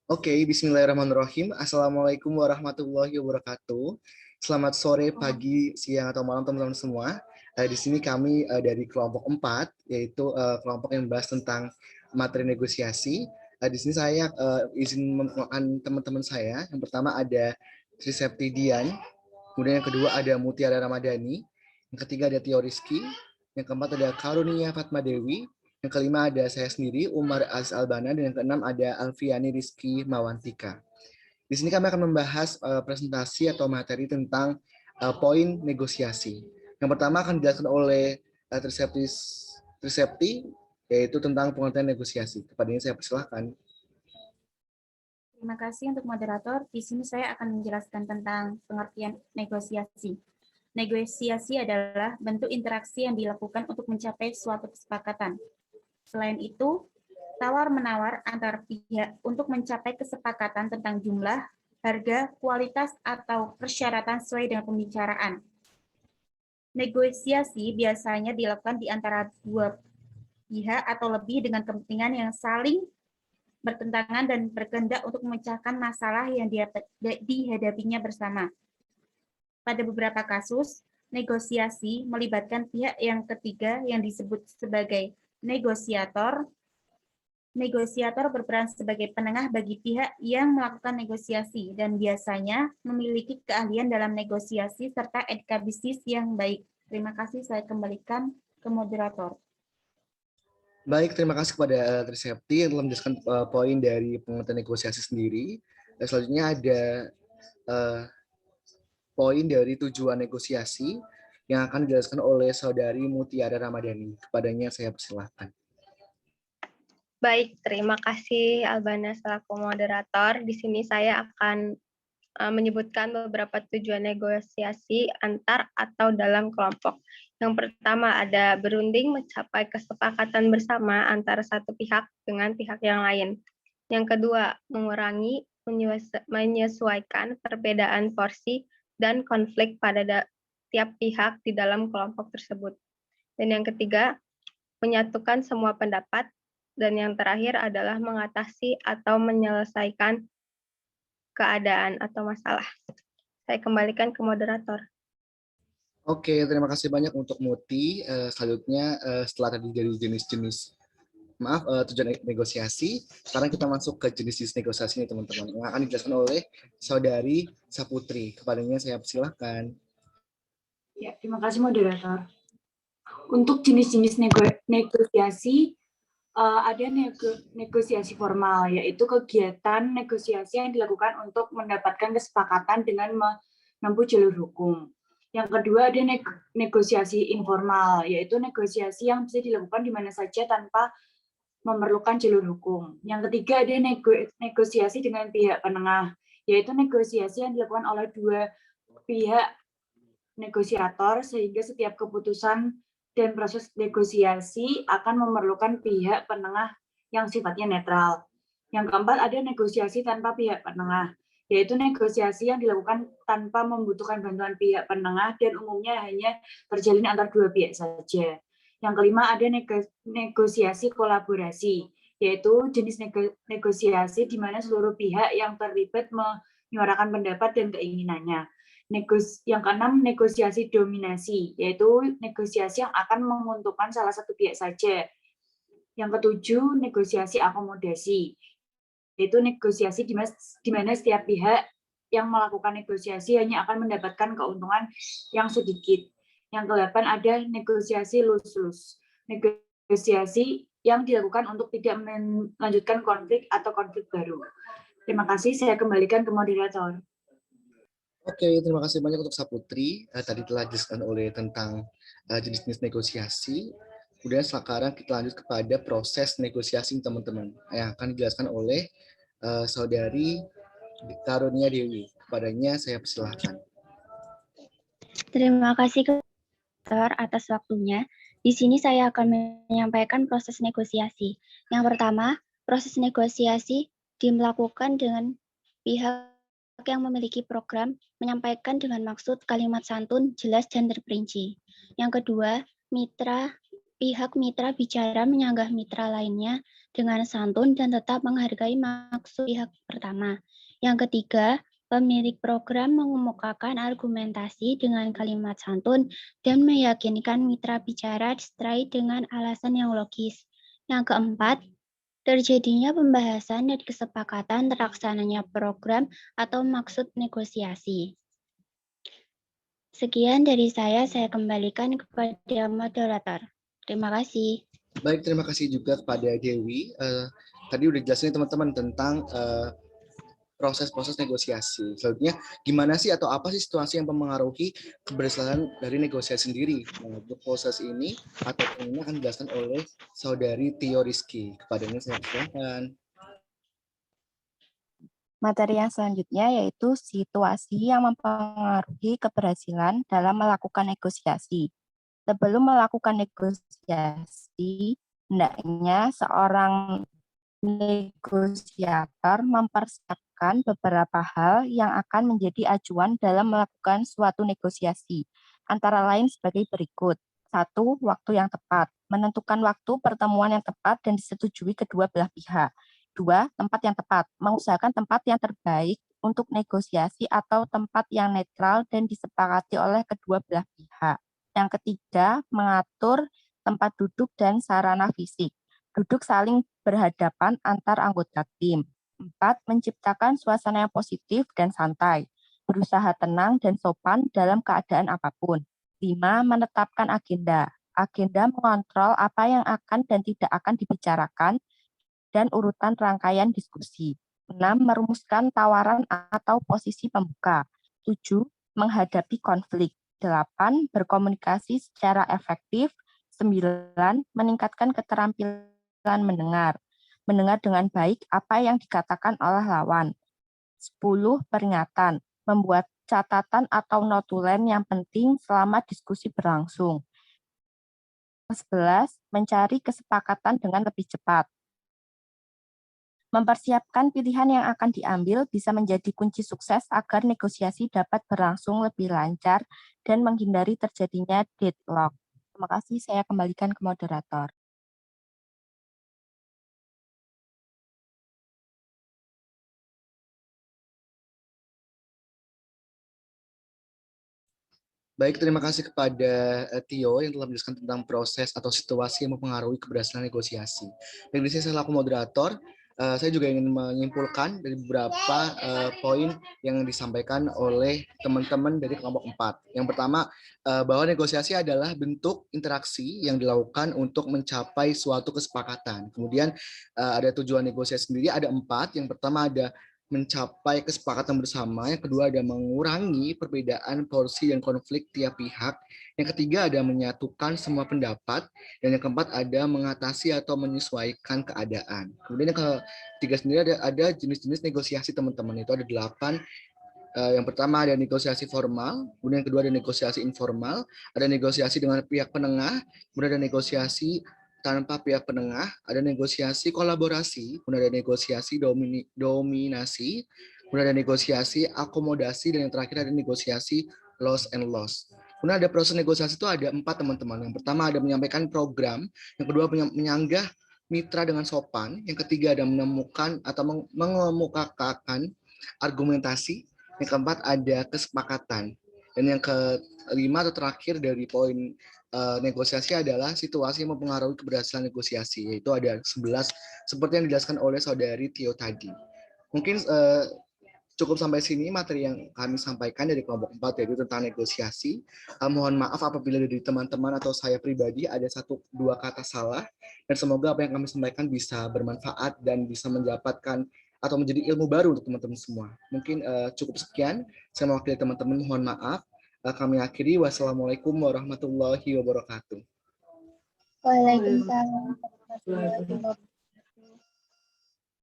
Oke, Bismillahirrahmanirrahim. Assalamualaikum warahmatullahi wabarakatuh. Selamat sore, pagi, siang, atau malam teman-teman semua. Di sini kami dari kelompok 4, yaitu kelompok yang membahas tentang materi negosiasi. Di sini saya izin memperkenalkan teman-teman saya. Yang pertama ada Trisepti Dian, kemudian yang kedua ada Mutiara Ramadhani, yang ketiga ada Tio Rizky, yang keempat ada Karunia Fatma Dewi, yang kelima ada saya sendiri, Umar Aziz Albana, dan yang keenam ada Alfiani Rizky Mawantika. Di sini kami akan membahas presentasi atau materi tentang poin negosiasi. Yang pertama akan dijelaskan oleh Trisepti, yaitu tentang pengertian negosiasi. Kepadanya saya persilahkan. Terima kasih untuk moderator. Di sini saya akan menjelaskan tentang pengertian negosiasi. Negosiasi adalah bentuk interaksi yang dilakukan untuk mencapai suatu kesepakatan. Selain itu, tawar-menawar antar pihak untuk mencapai kesepakatan tentang jumlah, harga, kualitas, atau persyaratan sesuai dengan pembicaraan. Negosiasi biasanya dilakukan di antara dua pihak atau lebih dengan kepentingan yang saling bertentangan dan berkehendak untuk memecahkan masalah yang dihadapinya bersama. Pada beberapa kasus, negosiasi melibatkan pihak yang ketiga yang disebut sebagai negosiator. Negosiator berperan sebagai penengah bagi pihak yang melakukan negosiasi dan biasanya memiliki keahlian dalam negosiasi serta etika bisnis yang baik. Terima kasih, saya kembalikan ke moderator. Baik, terima kasih kepada Trisepti yang telah menjelaskan poin dari pengertian negosiasi sendiri. Dan selanjutnya ada poin dari tujuan negosiasi yang akan dijelaskan oleh Saudari Mutiara Ramadhani. Kepadanya saya persilahkan. Baik, terima kasih Albana selaku moderator. Di sini saya akan menyebutkan beberapa tujuan negosiasi antar atau dalam kelompok. Yang pertama ada berunding mencapai kesepakatan bersama antara satu pihak dengan pihak yang lain. Yang kedua, mengurangi, menyesuaikan perbedaan porsi dan konflik pada tiap pihak di dalam kelompok tersebut. Dan yang ketiga, menyatukan semua pendapat. Dan yang terakhir adalah mengatasi atau menyelesaikan keadaan atau masalah. Saya kembalikan ke moderator. Oke, terima kasih banyak untuk Muti. Selanjutnya, setelah tadi dari jenis-jenis, tujuan negosiasi, sekarang kita masuk ke jenis-jenis negosiasi nih teman-teman, yang akan dijelaskan oleh Saudari Saputri. Kepadanya saya persilahkan. Ya, terima kasih moderator. Untuk jenis-jenis negosiasi, ada negosiasi formal, yaitu kegiatan negosiasi yang dilakukan untuk mendapatkan kesepakatan dengan menempuh jalur hukum. Yang kedua ada negosiasi informal, yaitu negosiasi yang bisa dilakukan di mana saja tanpa memerlukan jalur hukum. Yang ketiga ada negosiasi dengan pihak penengah, yaitu negosiasi yang dilakukan oleh dua pihak negosiator sehingga setiap keputusan dan proses negosiasi akan memerlukan pihak penengah yang sifatnya netral. Yang keempat ada negosiasi tanpa pihak penengah, yaitu negosiasi yang dilakukan tanpa membutuhkan bantuan pihak penengah dan umumnya hanya terjalin antar dua pihak saja. Yang kelima ada negosiasi kolaborasi, yaitu jenis negosiasi di mana seluruh pihak yang terlibat menyuarakan pendapat dan keinginannya. Yang keenam, negosiasi dominasi, yaitu negosiasi yang akan menguntungkan salah satu pihak saja. Yang ketujuh, negosiasi akomodasi, yaitu negosiasi di mana setiap pihak yang melakukan negosiasi hanya akan mendapatkan keuntungan yang sedikit. Yang kedelapan ada negosiasi lose-lose, negosiasi yang dilakukan untuk tidak melanjutkan konflik atau konflik baru. Terima kasih, saya kembalikan ke moderator. Oke, terima kasih banyak untuk Saputri. Tadi telah dijelaskan oleh tentang jenis-jenis negosiasi. Kemudian sekarang kita lanjut kepada proses negosiasi teman-teman yang akan dijelaskan oleh Saudari Karunia Dewi. Kepadanya saya persilahkan. Terima kasih atas waktunya. Di sini saya akan menyampaikan proses negosiasi. Yang pertama, proses negosiasi dilakukan dengan pihak yang memiliki program menyampaikan dengan maksud kalimat santun, jelas, dan terperinci. Yang kedua, mitra pihak mitra bicara menyanggah mitra lainnya dengan santun dan tetap menghargai maksud pihak pertama. Yang ketiga, pemilik program mengemukakan argumentasi dengan kalimat santun dan meyakinkan mitra bicara disertai dengan alasan yang logis. Yang keempat, terjadinya pembahasan dan kesepakatan terlaksananya program atau maksud negosiasi. Sekian dari saya kembalikan kepada moderator. Terima kasih. Baik, terima kasih juga kepada Dewi. Tadi udah jelasin teman-teman tentang proses-proses negosiasi. Selanjutnya, gimana sih atau apa sih situasi yang mempengaruhi keberhasilan dari negosiasi sendiri? Nah, untuk proses ini atau ini akan dijelaskan oleh saudari Tio Rizky. Kepadanya saya persilakan. Materi yang selanjutnya yaitu situasi yang mempengaruhi keberhasilan dalam melakukan negosiasi. Sebelum melakukan negosiasi, hendaknya seorang negosiator mempersiapkan beberapa hal yang akan menjadi acuan dalam melakukan suatu negosiasi. Antara lain sebagai berikut. 1. Waktu yang tepat. Menentukan waktu pertemuan yang tepat dan disetujui kedua belah pihak. 2. Tempat yang tepat. Mengusahakan tempat yang terbaik untuk negosiasi atau tempat yang netral dan disepakati oleh kedua belah pihak. Yang ketiga, mengatur tempat duduk dan sarana fisik. Duduk saling berhadapan antar anggota tim. 4. Menciptakan suasana yang positif dan santai. Berusaha tenang dan sopan dalam keadaan apapun. 5. Menetapkan agenda. Agenda mengontrol apa yang akan dan tidak akan dibicarakan dan urutan rangkaian diskusi. 6. Merumuskan tawaran atau posisi pembuka. 7. Menghadapi konflik. 8. Berkomunikasi secara efektif. 9. Meningkatkan keterampilan mendengar. Mendengar dengan baik apa yang dikatakan oleh lawan. 10. Peringatan. Membuat catatan atau notulen yang penting selama diskusi berlangsung. 11. Mencari kesepakatan dengan lebih cepat. Mempersiapkan pilihan yang akan diambil bisa menjadi kunci sukses agar negosiasi dapat berlangsung lebih lancar dan menghindari terjadinya deadlock. Terima kasih, saya kembalikan ke moderator. Baik, terima kasih kepada Tio yang telah menjelaskan tentang proses atau situasi yang mempengaruhi keberhasilan negosiasi. Dan di sini saya selaku moderator, saya juga ingin menyimpulkan dari beberapa poin yang disampaikan oleh teman-teman dari kelompok 4. Yang pertama, bahwa negosiasi adalah bentuk interaksi yang dilakukan untuk mencapai suatu kesepakatan. Kemudian ada tujuan negosiasi sendiri, ada 4. Yang pertama ada mencapai kesepakatan bersama, yang kedua ada mengurangi perbedaan porsi dan konflik tiap pihak, yang ketiga ada menyatukan semua pendapat, dan yang keempat ada mengatasi atau menyesuaikan keadaan. Kemudian yang ketiga sendiri ada jenis-jenis negosiasi teman-teman, itu ada 8. Yang pertama ada negosiasi formal, kemudian yang kedua ada negosiasi informal, ada negosiasi dengan pihak penengah, kemudian ada negosiasi tanpa pihak penengah, ada negosiasi kolaborasi, kemudian ada negosiasi dominasi, kemudian ada negosiasi akomodasi, dan yang terakhir ada negosiasi loss and loss. Kemudian ada proses negosiasi itu ada 4 teman-teman. Yang pertama ada menyampaikan program, yang kedua menyanggah mitra dengan sopan, yang ketiga ada menemukan atau mengemukakan argumentasi, yang keempat ada kesepakatan, dan yang kelima atau terakhir dari poin negosiasi adalah situasi yang mempengaruhi keberhasilan negosiasi, yaitu ada 11 seperti yang dijelaskan oleh saudari Tio tadi. Mungkin cukup sampai sini materi yang kami sampaikan dari kelompok 4, yaitu tentang negosiasi. Mohon maaf apabila dari teman-teman atau saya pribadi ada 1-2 kata salah, dan semoga apa yang kami sampaikan bisa bermanfaat dan bisa mendapatkan atau menjadi ilmu baru untuk teman-teman semua. Mungkin cukup sekian, saya mewakili teman-teman, mohon maaf. Kami akhiri, wassalamualaikum warahmatullahi wabarakatuh. Waalaikumsalam warahmatullahi wabarakatuh.